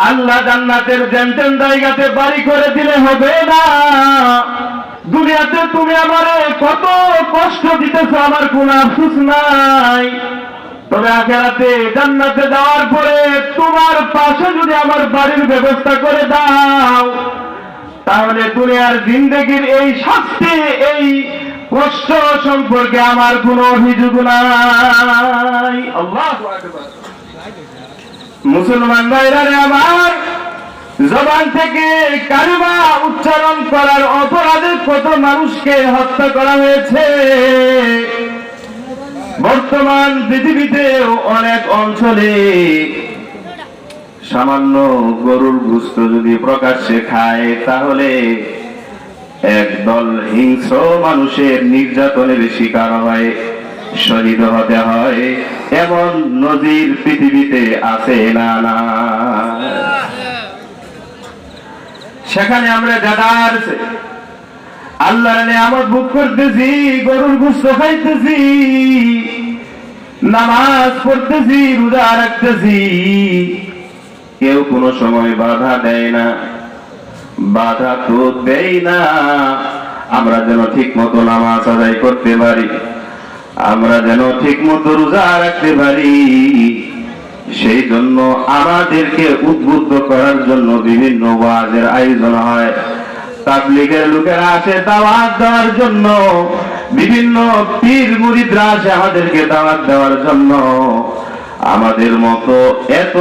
আল্লাহ জান্নাতের যেমন জায়গাতে বাড়ি করে দিলে হবে না। দুনিয়াতে তুমি আমারে কত কষ্ট দিতেছো, আমার কোনো আফসোস নাই। তবে আখিরাতে জান্নাতে যাওয়ার পরে তোমার পাশে যদি আমার বাড়ির ব্যবস্থা করে দাও, তাহলে দুনিয়ার জিন্দেগির এই শাস্তি, এই কষ্ট সম্পর্কে আমার কোনো অভিযোগ নাই। আল্লাহু আকবার। মুসলমান ভাইরা রে আমার, জবান থেকে কালিমা উচ্চারণ করার অপরাধে কত মানুষকে হত্যা করা হয়েছে। বর্তমান পৃথিবীতে অনেক অঞ্চলে সামান্য গরুর গোশত যদি প্রকাশ্যে খায়, তাহলে একদল হিংস্র মানুষের নির্যাতনের শিকার হয়, শহীদ হতে হয়। এমন নজির পৃথিবীতে আছে না না? সেখানে আমরা যাদার আল্লাহর নিয়ামত ভোগ করতেছি, গরুর গোশত খাইতেছি, নামাজ পড়তেছি, রোজা রাখতেছি, কেউ কোনো সময় বাধা দেয় না। বাধা তো দেয় না, আমরা যেন ঠিক মতো নামাজ আদায় করতে পারি, আমরা যেন ঠিক মতো রোজা রাখতে পারি। সেই জন্য আমাদেরকে উদ্বুদ্ধ করার জন্য বিভিন্ন ওয়াজের আয়োজন হয়। তাবলীগের লোকেরা আসে দাওয়াত দেওয়ার জন্য, বিভিন্ন পীর মুরিদরা আসে আমাদেরকে দাওয়াত দেওয়ার জন্য। আমাদের মতো এত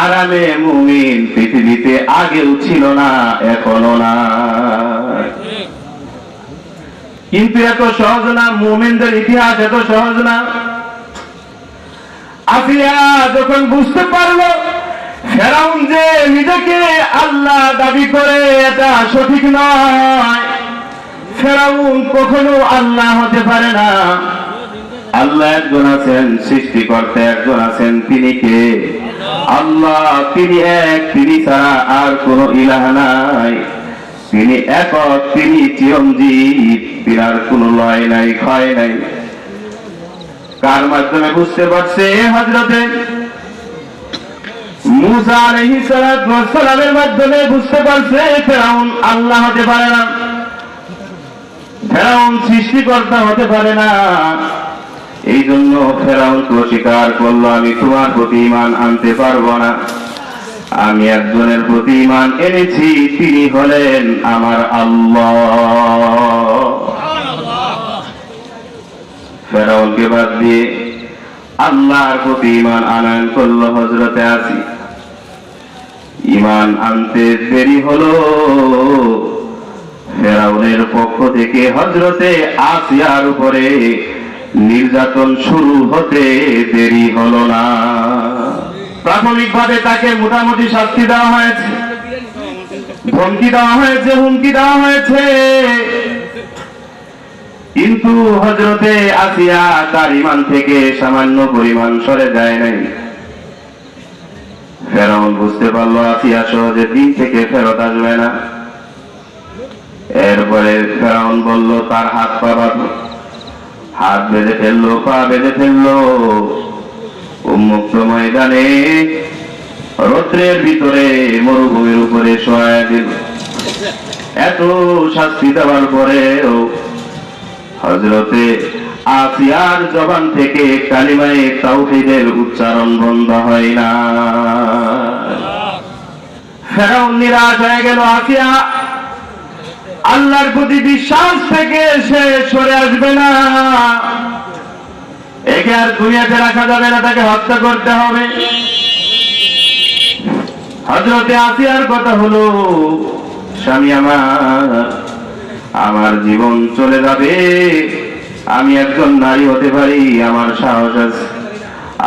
আরামে মুমিন পৃথিবীতে আগেও ছিল না, এখনো না। কিন্তু এত সহজ না, মুমিনদের ইতিহাস এত সহজ না। আসিয়া যখন বুঝতে পারলো ফেরাউন যে নিজেকে আল্লাহ দাবি করে, এটা সঠিক নয়, ফেরাউন কখনো আল্লাহ হতে পারে না। আল্লাহ একজন আছেন, সৃষ্টিকর্তা একজন আছেন, তিনি কে? আল্লাহ। তিনি এক, তিনি ছাড়া আর কোন ইলাহ নাই। তিনি একক, তিনি চিরঞ্জীব, তিনার কোনো লয় নাই, ক্ষয় নাই। কার মাধ্যমে বুঝতে পারছে? হযরতে মূসা আলাইহিস সালামের মাধ্যমে বুঝতে পারছে ফেরাউন আল্লাহ হতে পারে না, ফেরাউন সৃষ্টিকর্তা হতে পারে না। এই জন্য ফেরাউন তো স্বীকার করলো, আমি তোমার প্রতি ঈমান আনতে পারবো না। আমি একজনের প্রতি ঈমান এনেছি, তিনি হলেন আমার আল্লাহ। ফেরাউনকে বাদ দিয়ে আল্লাহর প্রতি ঈমান আনয়ন করলো হযরতে আসিয়া। ঈমান আনতে দেরি হলো, ফেরাউনের পক্ষ থেকে হযরতে আসিয়ার উপরে নির্যাতন শুরু হতে দেরি হলো না। প্রাথমিকভাবে তাকে মোটামুটি শাস্তি দেওয়া হয়েছে, ধমকি দেওয়া হয়েছে, হুমকি দেওয়া হয়েছে, কিন্তু হযরতে আসিয়া তার ঈমান থেকে সামান্য পরিমাণ সরে যায় নাই। ফেরাউন বুঝতে পারলো আসিয়া সহজে দিন থেকে ফেরত আসবে না। এরপরে ফেরাউন বলল তার হাত পা বাঁধো। হাত বেঁধে ফেললো, পা বেঁধে ফেললো, উন্মুক্ত ময়দানে রৌদ্রের ভিতরে মরুভূমির উপরে শোয়া দিল। এত শাস্তি দেওয়ার পরেও হযরতে আসিয়ার জবান থেকে কালিমায়ে তাওহীদের উচ্চারণ বন্ধ হয় না। ফেরাউন নিরাশ হয়ে গেল। আসিয়া আল্লাহর প্রতি বিশ্বাস থেকে সে সরে আসবে না, একে আর দুনিয়াতে রাখা যাবে না, তাকে হত্যা করতে হবে। হযরতে আসিয়ার কথা হলো, স্বামী আমার জীবন চলে যাবে, আমি একজন নারী হতে পারি, আমার সাহস আছে,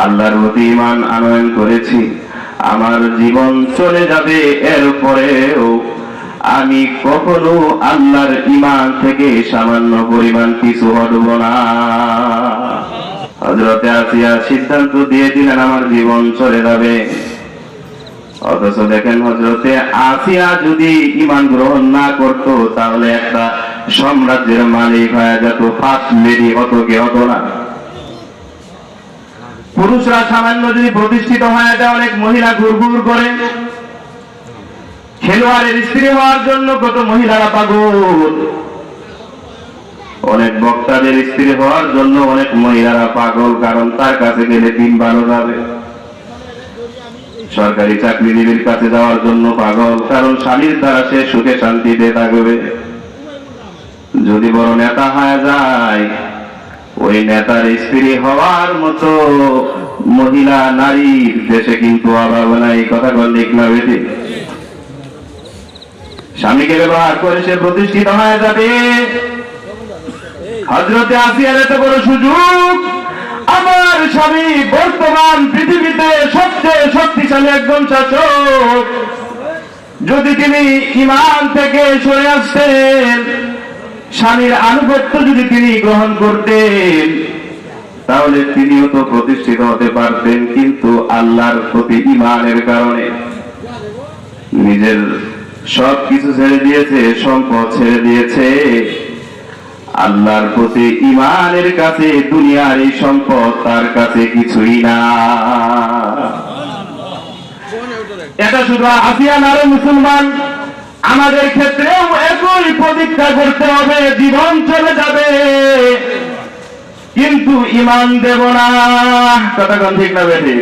আল্লাহর প্রতি ঈমান আনয়ন করেছি, আমার জীবন চলে যাবে, এরপরেও আমি কখনো আল্লাহর ঈমান থেকে সামান্য পরিমাণ কিছু হটব না। হযরতে আসিয়া সিদ্ধান্ত দিয়ে দিলেন আমার জীবন চলে যাবে। অথচ দেখেন হযরতে আসিয়া যদি ঈমান গ্রহণ না করত, তাহলে একটা সাম্রাজ্যের মালিক হয়ে যেত, ফার্স্ট লেডি হতো, কে হতো না। পুরুষরা সামান্য যদি প্রতিষ্ঠিত হয়, এটা অনেক মহিলা ঘুরঘুর করে, খেলোয়াড়ের স্ত্রী হওয়ার জন্য কত মহিলারা পাগল, অনেক বক্তাদের স্ত্রী হওয়ার জন্য অনেক মহিলারা পাগল, কারণ তার কাছে গেলে দিন ভালো যাবে। সরকারি চাকরিজীবীর কাছে যাওয়ার জন্য পাগল, কারণ স্বামীর দ্বারা সে সুখে শান্তিতে থাকবে। যদি বড় নেতা হয়ে যায়, ওই নেতার স্ত্রী হওয়ার মতো মহিলা নারীর দেশে কিন্তু অভাব নাই। কথা বল ঠিক না বেশি? স্বামীকে ব্যবহার করে সে প্রতিষ্ঠিত হয়ে যাবে। হযরতে আসিয়ার এত বড় সুযোগ, আমার স্বামী বর্তমান পৃথিবীতে সবচেয়ে শক্তিশালী একজন শাসক, যদি তিনি ঈমান থেকে সরে আসতেন, স্বামীর আনুগত্য যদি তিনি গ্রহণ করতেন, তাহলে তিনিও তো প্রতিষ্ঠিত হতে পারতেন। কিন্তু আল্লাহর প্রতি ঈমানের কারণে নিজের সবকিছু ছেড়ে দিয়েছে, সম্পদ ছেড়ে দিয়েছে। আল্লাহর প্রতি ঈমানের কাছে দুনিয়ার এই সম্পদ তার কাছে কিছুই না। এটা শুধু আসিয়া না রে মুসলমান, আমাদের ক্ষেত্রেও একই প্রতিজ্ঞা করতে হবে। জীবন চলে যাবে কিন্তু ঈমান দেব না। কথা কোন ঠিক না বেঠি?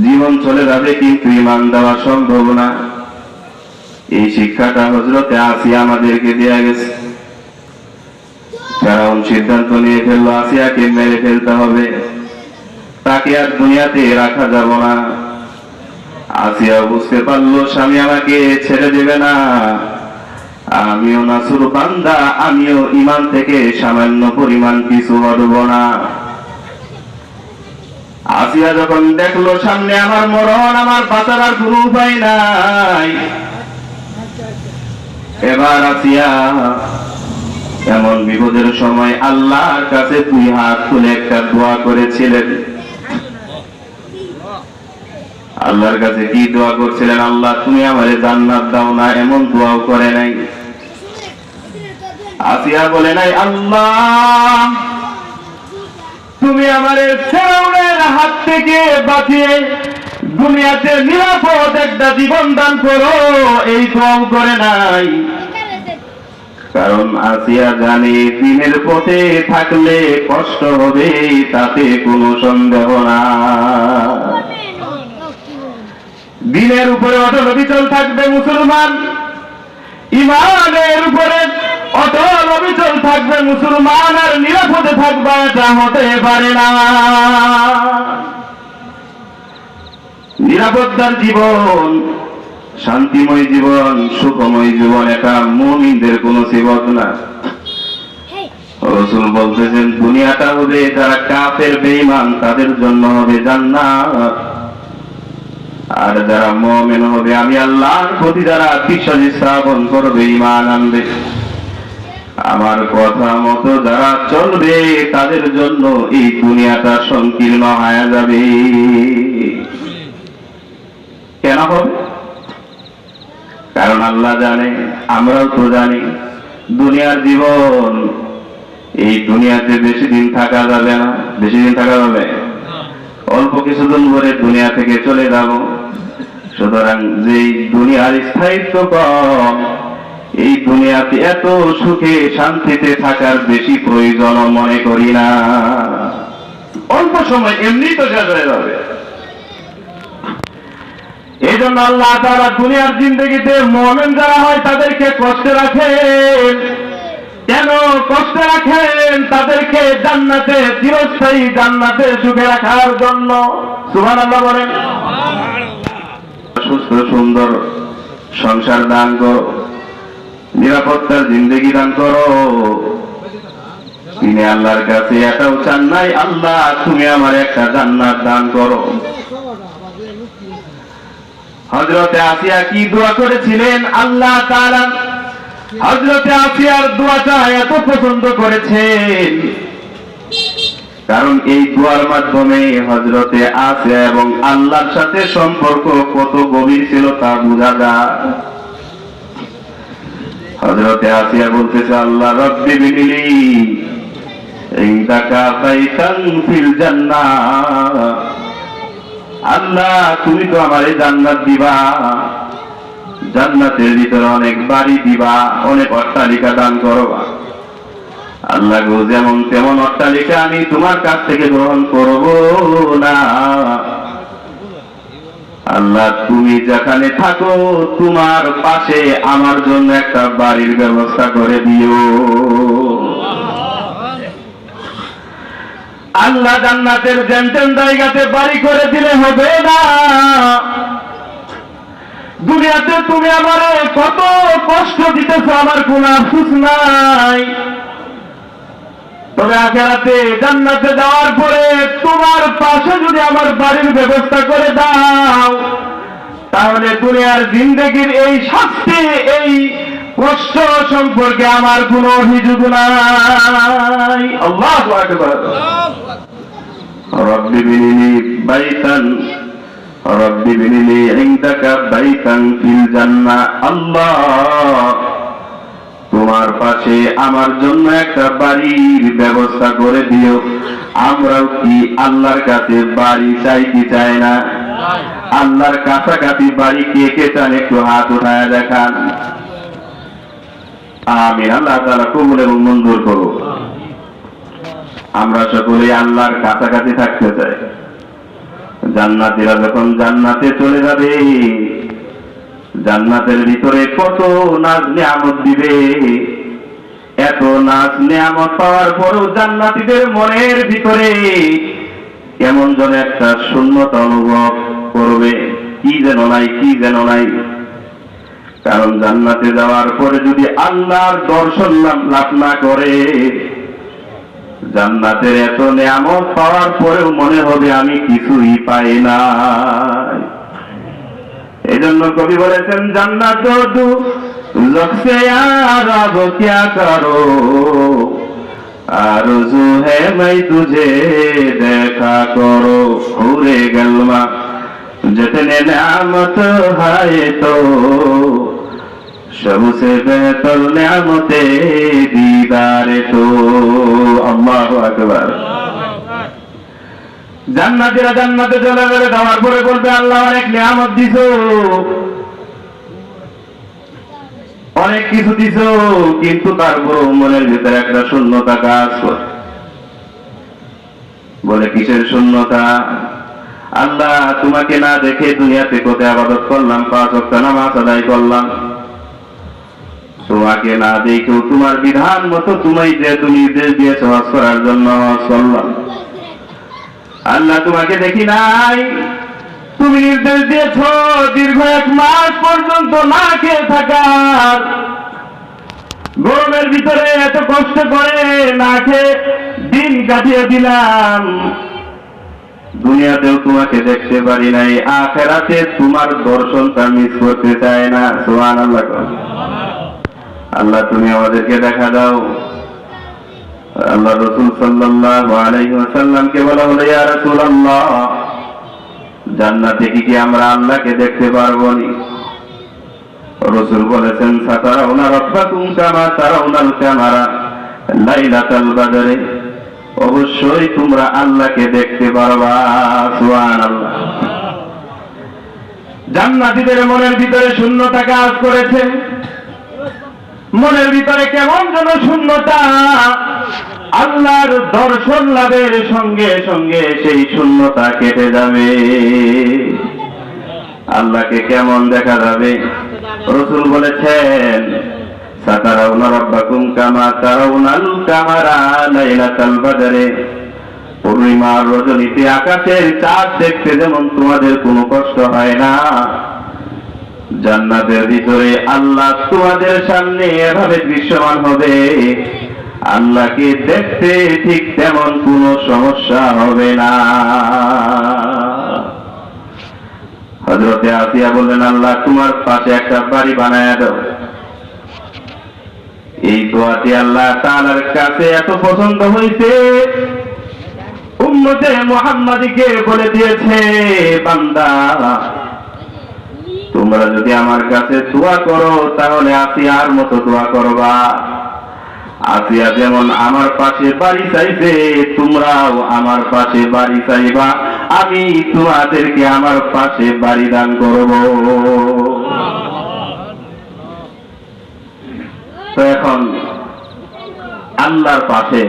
জীবন চলে যাবে কিন্তু ঈমান দেওয়া সম্ভব না। এই শিক্ষাটা হযরতে আসিয়া আমাদেরকে দেয়া গেছে। ফেরাউন সিদ্ধান্ত নিয়ে ফেললো আসিয়াকে মেরে ফেলতে হবে, তাকে আর দুনিয়াতে রাখা যাব না। আসিয়া বুঝতে পারলো স্বামী আমাকে ছেড়ে দেবে না, আমিও নাসুর বান্দা, আমিও ঈমান থেকে সামান্য পরিমাণ কিছু হব না। আসিয়া যখন দেখলো সামনে আমার মরণ, আমার বাঁচার আর কোনো উপায় নাই, এবার আসিয়া এমন বিপদের সময় আল্লাহর কাছে দুই হাত তুলে একটা দোয়া করেছিলেন। আল্লাহর কাছে কি দোয়া করছিলেন? আল্লাহ তুমি আমারে জান্নাত দাও না, এমন দোয়াও করে নাই। আসিয়া বলে নাই আল্লাহ তুমি আমারে ফেরাউনের হাত থেকে বাঁচিয়ে দুনিয়াতে নিরাপদ একটা জীবন দান করো, এই দোয়াও করে নাই। কারণ আসিয়া জানে দিনের পথে থাকলে কষ্ট হবে, তাতে কোনো সন্দেহ না। দিনের উপরে অটল অবিচল থাকবে মুসলমান, ঈমানের উপরে অটল অবিচল থাকবে মুসলমান, আর নিরাপদে থাকবে এটা হতে পারে না। নিরাপত্তার জীবন, শান্তিময় জীবন, সুখময় জীবন, এটা মুমিনদের কোন সিফত না। রাসূল বলতেছেন দুনিয়াটা হবে যারা কাফের বেঈমান তাদের জন্য হবে জান্নাত, আর যারা মুমিন হবে, আমি আল্লাহর প্রতি যারা বিশ্বাস স্থাপন করবে, ঈমান আনবে, আমার কথা মতো যারা চলবে, তাদের জন্য এই দুনিয়াটা সংকীর্ণ হয়ে যাবে। কেন হবে? কারণ আল্লাহ জানে, আমরাও তো জানি, দুনিয়ার জীবন, এই দুনিয়াতে বেশি দিন থাকা যাবে না। বেশি দিন থাকা যাবে, অল্প কিছুদিন পরে দুনিয়া থেকে চলে যাব। সুতরাং যেই দুনিয়ার স্থায়িত্ব কম, এই দুনিয়াতে এত সুখে শান্তিতে থাকার বেশি প্রয়োজন মনে করি না। অল্প সময় এমনি তো শেষ হয়ে যাবে। এই জন্য আল্লাহ তাআলা দুনিয়ার জিন্দেগিতে মুমিন যারা হয় তাদেরকে কষ্টে রাখেন। কেন কষ্টে রাখেন? তাদেরকে জান্নাতে, চিরস্থায়ী জান্নাতে সুখে রাখার জন্য। সুবহানাল্লাহ বলেন। সুস্থ সুন্দর সংসার দান করো, নিরাপত্তার জিন্দেগি দান করো। তিনি আল্লাহর কাছে এটাও চান নাই, আল্লাহ তুমি আমার একটা জান্নাত দান করো। হযরতে আসিয়া কি দোয়া করেছিলেন? আল্লাহ তাআলা হযরতে আসিয়ার দোয়াটা এত পছন্দ করেছেন, কারণ এই দোয়ার মাধ্যমে হযরতে আসিয়া এবং আল্লাহর সাথে সম্পর্ক কত গভীর ছিল তা বোঝা যায়। হযরতে আসিয়া বলতেছে, আল্লাহ রব্বি বিনিলি ইনদাকা বাইতান ফিল জান্নাহ, আল্লাহ তুমি তো আমারে জান্নাত দিবা, জান্নাতের ভিতরে অনেক বাড়ি দিবা, অনেক অট্টালিকা দান করবা। আল্লাহ গো, যেমন তেমন অট্টালিকা আমি তোমার কাছ থেকে গ্রহণ করব না। আল্লাহ, তুমি যেখানে থাকো তোমার পাশে আমার জন্য একটা বাড়ির ব্যবস্থা করে দিও। আল্লাহ জান্নাতের যেন জায়গাতে বাড়ি করে দিলে হবে না। দুনিয়াতে তুমি আমারে কত কষ্ট দিতেছো, আমার কোনো আফসোস নাই। তবে আখিরাতে জান্নাতে যাওয়ার পরে তোমার পাশে যদি আমার বাড়ির ব্যবস্থা করে দাও, তাহলে দুনিয়ার জিন্দেগির এই শাস্তি, এই কষ্ট সম্পর্কে আমার কোনো অভিযোগ নাই। আল্লাহু আকবার। রব্বি বিনিলি বাইতান, রব্বি বিনিলি ইনদাকা বাইতান ফিল জান্নাহ। আল্লাহ, তোমার পাশে আমার জন্য একটা বাড়ির ব্যবস্থা করে দিও। আমরাও কি আল্লাহর কাছে বাড়ি চাই কি চাই না? আল্লাহর কাছাকাছি বাড়ি কে কে চান একটু হাত উঠায় দেখান। আমিন। আল্লাহ তাআলা কবুল এবং মঞ্জুর করুন। আমরা সকলে আল্লাহর কাছাকাছি থাকতে চাই। জান্নাতীরা যখন জান্নাতে চলে যাবে, জান্নাতের ভিতরে কত নাজ নিয়ামত দিবে। এত নাজ নিয়ামত পাওয়ার পরও জান্নাতীদের মনের ভিতরে কেমন যেন একটা শূন্যতা অনুভব করবে, কি যেন নাই, কি যেন নাই। কারণ জান্নাতে যাওয়ার পরে যদি আল্লাহর দর্শন লাভ না করে, জান্নাতের এত নিয়ামত পাওয়ার পরেও মনে হবে আমি কিছুই পাই না। এই জন্য কবি বলেছেন, জান্নাত দু লক্ষ্যে আর আব ক্যা করো, আরজু है मैं तुझे देखा करो, हुरे गलमा जितने नियामत है तो सबसे बेहतर नियामते दीदारे तो। अल्लाहु আকবার। জান্নাতীরা জান্নাতে চলে গেলে যাওয়ার পরে বলবে, আল্লাহ অনেক নিয়ামত দিছো, অনেক কিছু দিছো, কিন্তু তারপর মনের ভিতরে একটা শূন্যতা কাজ করে। বলে, কিসের শূন্যতা? আল্লাহ, তোমাকে না দেখে দুনিয়াতে কত ইবাদত করলাম, 5 ওয়াক্ত নামাজ আদায় করলাম। তোমাকে না দেখেও তোমার বিধান মতো তুমি নির্দেশ দিয়েছো হজ করার জন্য হজ করলাম। আল্লাহ, তোমাকে দেখি নাই, তুমি নির্দেশ দিয়েছ দীর্ঘ 1 মাস পর্যন্ত না খেয়ে থাকার। গরমের ভিতরে এত কষ্ট করে না খেয়ে দিন কাটিয়ে দিলাম। দুনিয়াতেও তোমাকে দেখতে পারি নাই, আখিরাতে তোমার দর্শনটা মিস করতে চাই না। সুবহানাল্লাহ। আল্লাহ, তুমি আমাদেরকে দেখা দাও। আল্লাহ রাসূল সাল্লাল্লাহু আলাইহি ওয়াসাল্লামকে বলা হলো, ইয়া রাসূলুল্লাহ, জান্নাতে কি আমরা আল্লাহকে দেখতে পারবো নি? রাসূল বলেছেন, সাতারাউনা রাব্বাকুম কামা তারাউনাল কামারা লাইলাতাল বদরে, অবশ্যই তোমরা আল্লাহকে দেখতে পারবা। সুবহানাল্লাহ। জান্নাতীদের মনের ভিতরে শূন্যতা কাজ করেছে, মনের ভিতরে কেমন যেন শূন্যতা। আল্লাহর দর্শন লাভের সঙ্গে সঙ্গে সেই শূন্যতা কেটে যাবে। আল্লাহকে কেমন দেখা যাবে? রাসূল বলেছেন, সাতারাউনা রাব্বাকুম কামা তারাউনাল কামারা লাইলাতাল বদরে, পূর্ণিমার রজনীতে আকাশের চাঁদ দেখতে যেমন তোমাদের কোনো কষ্ট হয় না, জান্নাতের ভিতরে আল্লাহ তোমাদের সামনে এভাবে দৃশ্যমান হবে, আল্লাহকে দেখতে ঠিক তেমন কোনো সমস্যা হবে না। হযরতে আসিয়া বললেন, আল্লাহ তোমার পাশে একটা বাড়ি বানায় দাও। এই দোয়াটি আল্লাহ তাআলার কাছে এত পছন্দ হয়েছে, উম্মতে মুহাম্মাদীকে বলে দিয়েছে, বান্দা তোমরা যদি আমার কাছে দোয়া করো তাহলে আসিয়ার মতো দোয়া করবা। আসিয়া যেমন আমার পাশে বাড়ি চাইছে, তোমরাও আমার পাশে বাড়ি চাইবা, আমি তোমাদেরকে আমার পাশে বাড়ি দান করব। আল্লাহর পাশে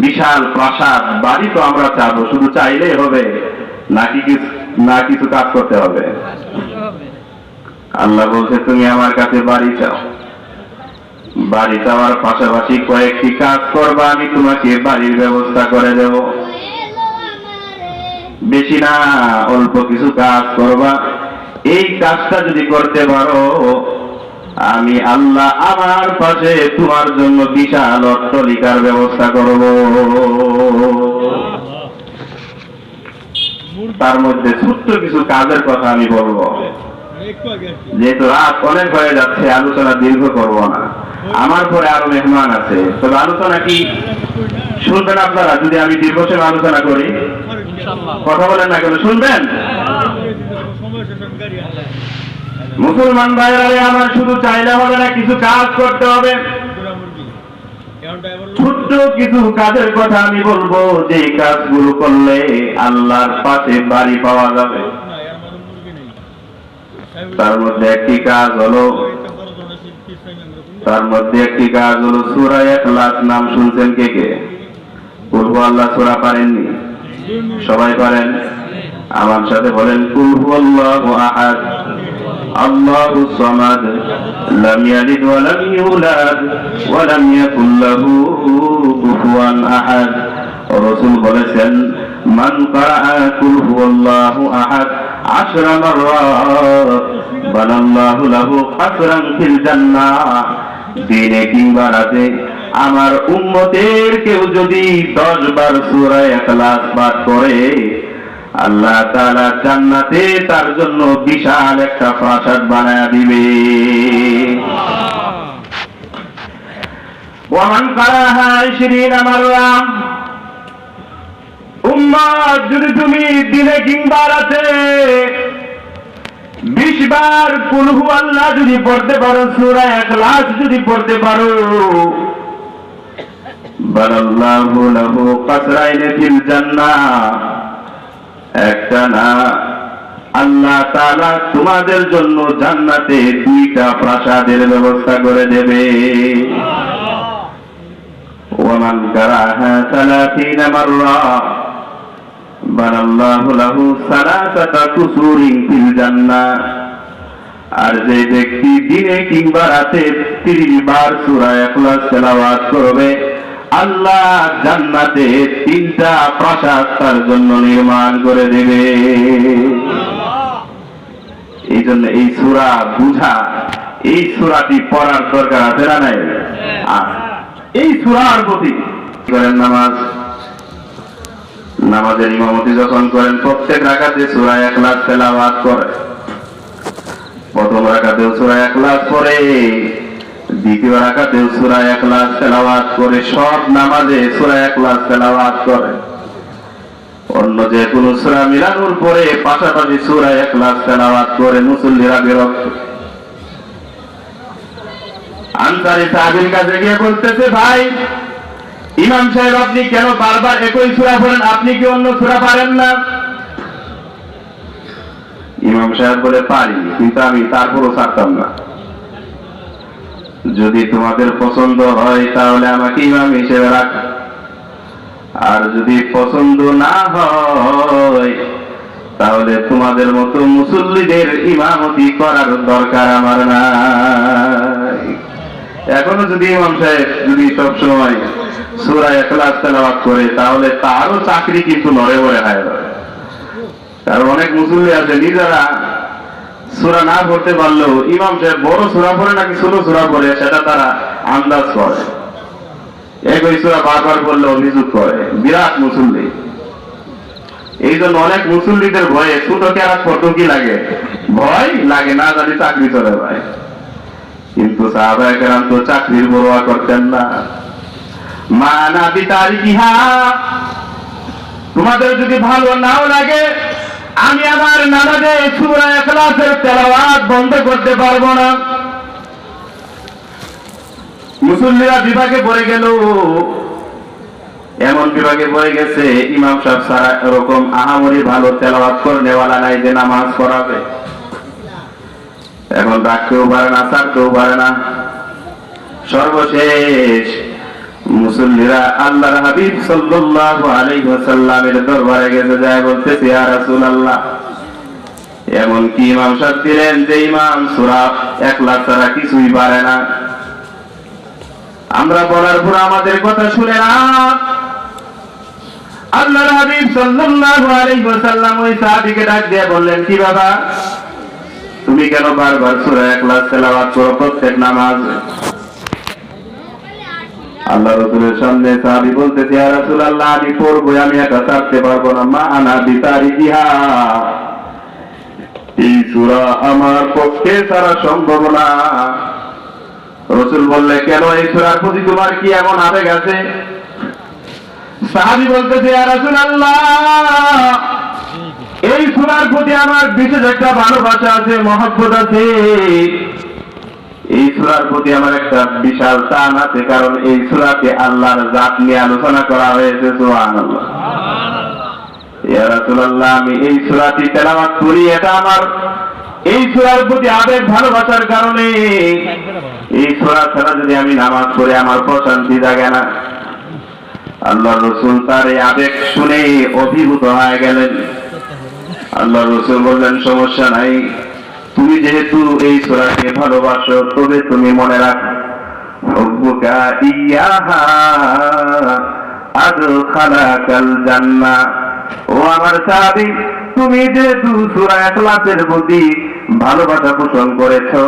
বিশাল প্রাসাদ বাড়ি তো আমরা চাবো, শুধু চাইলেই হবে নাকি না কিছু কাজ করতে হবে? আল্লাহ বলছে তুমি আমার কাছে বাড়ি চাও, বাড়ি চাওয়ার পাশাপাশি কয়েকটি কাজ করবা, আমি তোমাকে বাড়ির ব্যবস্থা করে দেব। বেশি না, অল্প কিছু কাজ করবা। এই কাজটা যদি করতে পারো, আমি আল্লাহ আমার পাশে তোমার জন্য বিশাল অট্টালিকার ব্যবস্থা করব। তার মধ্যে ছোট্ট কিছু কাজের কথা আমি বলবো, যেহেতু রাত অনেক হয়ে যাচ্ছে, আলোচনা দীর্ঘ করব না। আমার পরে আরো মেহমান আছে, তবে আলোচনা কি শুনবেন আপনারা? যদি আমি দীর্ঘ সময় আলোচনা করি, কথা বলেন না কেন, শুনবেন? মুসলমান ভাইরা আমার শুধু চাইলে হবে না, কিছু কাজ করতে হবে। ছোট্ট কিছু কাজের কথা আমি বলবো, যে কাজগুলো করলে আল্লাহর পাশে বাড়ি পাওয়া যাবে। তার মধ্যে একটি কাজ হলো সূরা ইখলাস। নাম শুনছেন কে কে? কুল হুয়াল্লাহ সূরা পারেননি? সবাই পারেন? আমার সাথে বলেন, কুল হুয়াল্লাহু আহাদ আল্লাহুস সামাদ লাম ইয়ালিদ ওয়া লাম ইউলাদ ওয়া লাম ইয়াকুল লাহু কুফুয়ান আহাদ। রাসূল বলেছেন, মান ক্বারা কুল হুয়াল্লাহু আহাদ 10 মাররাত বানাল্লাহু লাহু কাসরান ফিল জান্নাহ। দিনে কিংবা রাতে আমার উম্মতের কেউ যদি 10 বার সূরা ইখলাস পাঠ করে, আল্লাহ তাআলা জান্নাতে তার জন্য বিশাল একটা প্রাসাদ বানায়া দিবে। ওয়ামান কারাহা 20 মাররা। উম্মত, যদি তুমি দিনে কিংবা রাতে 20 বার কুল হুয়াল্লাহ যদি পড়তে পারো, সূরা ইখলাস যদি পড়তে পারো, বানাল্লাহু লাহু কাসরাইন ফিল জান্নাহ। একটা না, আল্লাহ তাআলা তোমাদের জন্য জান্নাতে 2টা প্রাসাদের ব্যবস্থা করে দেবে। ওয়ামান কারাহা 30 মাররা বানাল্লাহু লাহু সালাসাতা কুসুরিন ফিল জান্নাহ। আর যে ব্যক্তি দিনে কিংবা রাতে 30 বার সূরা ইখলাস তেলাওয়াত করবে, আল্লাহ জান্নাতে 3টা প্রাসাদ তার জন্য নির্মাণ করে দেবে। এই জন্য এই সূরা বুঝা, এই সূরাটি পড়ার দরকার আছে না নাই? এই সূরার প্রতি করেন নামাজের ইমামতি যখন করেন, প্রত্যেক রাকাতে সূরা ইখলাস তেলাওয়াত করে। প্রথম রাকাতেও সূরা ইখলাস পড়ে, দ্বিতীয় রাকাতেও সূরা ইখলাস তেলাওয়াত করে, সব নামাজে সূরা ইখলাস তেলাওয়াত করে। অন্য যে কোনো সূরা মিলানোর পরে পাশাপাশি সূরা ইখলাস তেলাওয়াত করে মুসল্লিরা বিরক্ত। আনসারী সাহাবীর কাছে গিয়ে বলতেছে, ভাই ইমাম সাহেব, আপনি কেন বারবার একই সূরা পড়েন? আপনি কি অন্য সূরা পারেন না? ইমাম সাহেব বলে, পারি, কিন্তু আমি তারপরও ছাড়তাম না। যদি তোমাদের পছন্দ হয় তাহলে আমাকে ইমাম হিসেবে রাখ, আর যদি পছন্দ না হয় তাহলে তোমাদের মতো মুসল্লিদের ইমামতি করার দরকার আমার নাই। এখনো যদি ইমাম সাহেব যদি সবসময় সূরা ইখলাস তেলাওয়াত করে, তাহলে তারও চাকরি কিন্তু নড়ে বড়ে হয়ে যাবে। কারণ অনেক মুসল্লি আছে, নিজেরা সূরা না পড়তে পারলেও ইমাম সাহেব বড় সূরা পড়ে নাকি ছোট সূরা পড়ে সেটা তারা আন্দাজ করে। একই সূরা বারবার পড়লে অভিযোগ করে, বিরাট মুসল্লি। এই জন্য অনেক মুসল্লিদের ভয়ে ছোট কেরাত পড়তে কি লাগে? ভয় লাগে, না জানি চাকরি চলে যায়। কিন্তু সাহাবায়ে কেরাম তো চাকরির পরোয়া করতেন না। মানা বিতারিকিহা, তোমাদের যদি ভালো নাও লাগে, আমি আমার নামাজে সূরা ইখলাসের তেলাওয়াত বন্ধ করতে পারবো না। মুসল্লিরা বিভাগে পড়ে গেল, এমন বিভাগে পড়ে গেছে ইমাম সাহেব সারা এরকম আহামরি ভালো তেলাওয়াত করনেওয়ালা নাই যে নামাজ পড়াবে। এখন রাখতেও পারে না, ছাড়তেও পারে না। সর্বশেষ মুসল্লিরা আল্লাহর হাবিব সাল্লাল্লাহু আলাইহি ওয়াসাল্লামের দরবারে গেছে, যায় বলতেছে, ইয়া রাসূলুল্লাহ, এমন কি ইমাম সাহেব দিলেন যে ইমাম সূরা ইখলাস ছাড়া কিছুই পারে না। আমরা বলার পর আমাদের কথা শুনে না। আল্লাহর হাবিব সাল্লাল্লাহু আলাইহি ওয়াসাল্লাম ওই সাহাবীকে ডাক দিয়ে বললেন, কি বাবা, তুমি কেন বারবার সূরা ইখলাস তেলাওয়াত করো প্রত্যেক নামাজে? আল্লাহ রাসূলের সামনে সাহাবী বলতেছে, ইয়া রাসূলুল্লাহ, আমি পড়বো, আমি একা ছাড়তে পারবো না, মা আনা বিতারিহা, এই সূরা আমার পক্ষে ছাড়া সম্ভব না। রাসূল বললে, কেন, এই সূরার প্রতি তোমার কি এমন আবেগ আছে? সাহাবী বলতেছে, ইয়া রাসূলুল্লাহ, এই সূরার প্রতি আমার বিশেষ একটা ভালোবাসা আছে, মহব্বত আছে। এই সূরার প্রতি আমার একটা বিশাল টান আছে, কারণ এই সূরাতে আল্লাহর জাত নিয়ে আলোচনা করা হয়েছে। সুবহানাল্লাহ। ইয়া রাসূলুল্লাহ, আমি এই সূরাটি তেলাওয়াত করি, এটা আমার এই সূরার প্রতি আবেগ ভালোবাসার কারণে। এই সূরা ছাড়া যদি আমি নামাজ পড়ি আমার প্রশান্তি জাগে না। আল্লাহর রাসূল তার এই আবেগ শুনে অভিভূত হয়ে গেলেন। আল্লাহর রাসূল বললেন, সমস্যা নাই, তুমি যেহেতু এই সূরাকে ভালোবাসো, তবে তুমি মনে রাখো, হুব্বুকা ইয়াহা আদখালাকাল জান্নাহ। ও আমার সাহাবী, তুমি যেহেতু সূরা ইখলাসের প্রতি ভালোবাসা পোষণ করেছো,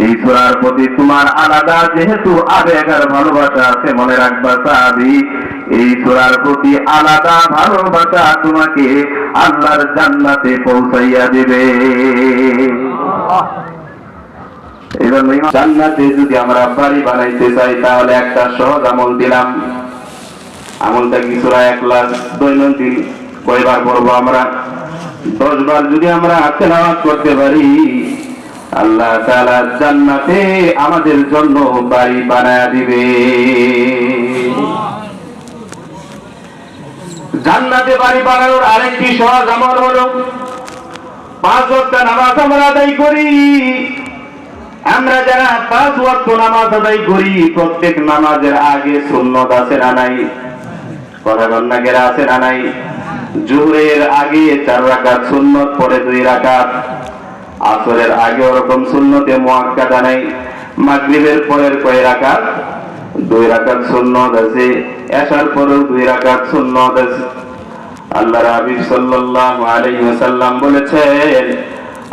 এই সূরার প্রতি তোমার আলাদা যেহেতু আবেগ আর ভালোবাসা আছে, মনে রাখবা সাহাবী, এই সূরার প্রতি আলাদা ভালোবাসা তোমাকে আল্লাহর জান্নাতে পৌঁছাইয়া দিবে। এজন্য জান্নাতে যদি আমরা বাড়ি বানাইতে চাই, তাহলে একটা সহজ আমল দিলাম। আমলটা কি? সূরা ইখলাস দৈনন্দিন কয়বার পড়বো আমরা? 10 বার যদি আমরা তেলাওয়াত করতে পারি, আল্লাহ তাআলা জান্নাতে আমাদের জন্য বাড়ি বানায়া দিবে। জান্নাতে বাড়ি বানানোর আরেকটি সহজ আমল হলো 5 ওয়াক্ত নামাজ আমরা আদায় করি। আমরা যারা 5 ওয়াক্ত নামাজ আদায় করি, প্রত্যেক নামাজের আগে সুন্নত আছে না নাই? কথা গন্নাকেরা আছে না নাই? জোহরের আগে 4 রাকাত সুন্নত, পরে 2 রাকাত। আসরের আগে ওরকম সুন্নতে মুআক্কাদা নাই। মাগরিবের পরের কয় রাকাত? 2 রাকাত সুন্নত আছে। এশার পরেও 2 রাকাত সুন্নত আছে। আল্লাহর হাবিব সাল্লাল্লাহু আলাইহি ওয়াসাল্লাম বলেছেন,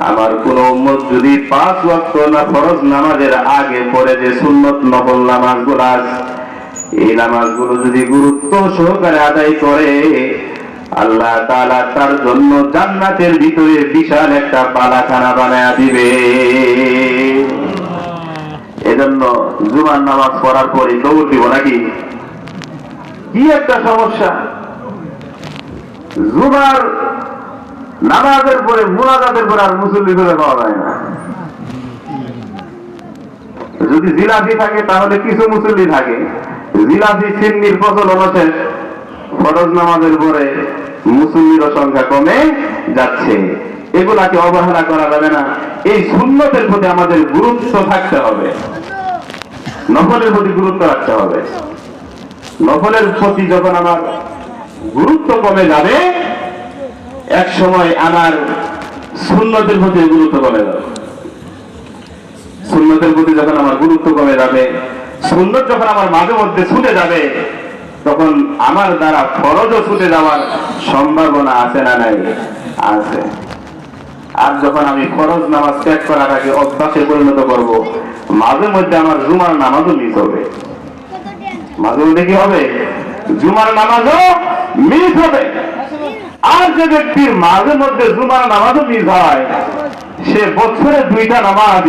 আমার কোন উম্মত যদি 5 ওয়াক্ত না ফরজ নামাজের আগে পরে যে সুন্নত নফল নামাজগুলো আছে, এই নামাজগুলো যদি গুরুত্ব সহকারে আদায় করে, আল্লাহ তাআলা তার জন্য জান্নাতের ভিতরে বিশাল একটা বালাখানা বানায়া দিবে। এজন্য জুমার নামাজ পড়ার পরে দৌড় দিব নাকি? কি একটা সমস্যা! জুমার নামাজের পরে মুনাজাতের পরে আর মুসল্লি করে পাওয়া যায় না। যদি জিলাপি থাকে তাহলে কিছু মুসল্লি থাকে। জিলাপি সিন্নির প্রচলন আছে, ফরজ নামাজের পরে মুসল্লির সংখ্যা কমে যাচ্ছে। এগুলাকে অবহেলা করা যাবে না। এই সুন্নতের প্রতি আমাদের গুরুত্ব থাকতে হবে, নফলের প্রতি গুরুত্ব রাখতে হবে। নফলের প্রতি যখন আমার গুরুত্ব কমে যাবে, এক সময় আমার সুন্নতের প্রতি গুরুত্ব কমে যাবে। সুন্নতের প্রতি যখন আমার গুরুত্ব কমে যাবে, সুন্নত যখন আমার মাঝে মধ্যে ছুটে যাবে, তখন আমার দ্বারা ফরজও ছুটে যাওয়ার সম্ভাবনা আছে না নাই? আছে। আর যখন আমি ফরজ নামাজ ত্যাগ করাটাকে অভ্যাসে পরিণত করব, মাঝে মধ্যে আমার জুমার নামাজও মিস হবে। মাঝে মধ্যে কি হবে? জুমার নামাজও মিস হবে। আর যে ব্যক্তির মাঝে মধ্যে জুমার নামাজও মিস হয়, সে বছরে 2টা নামাজ,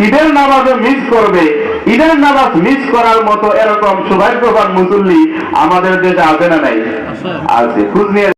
ঈদের নামাজও মিস করবে। ঈদের নামাজ মিস করার মতো এরকম সৌভাগ্যবান মুসল্লি আমাদের দেশে আছে না নাই? আছে। খোঁজ নিয়ে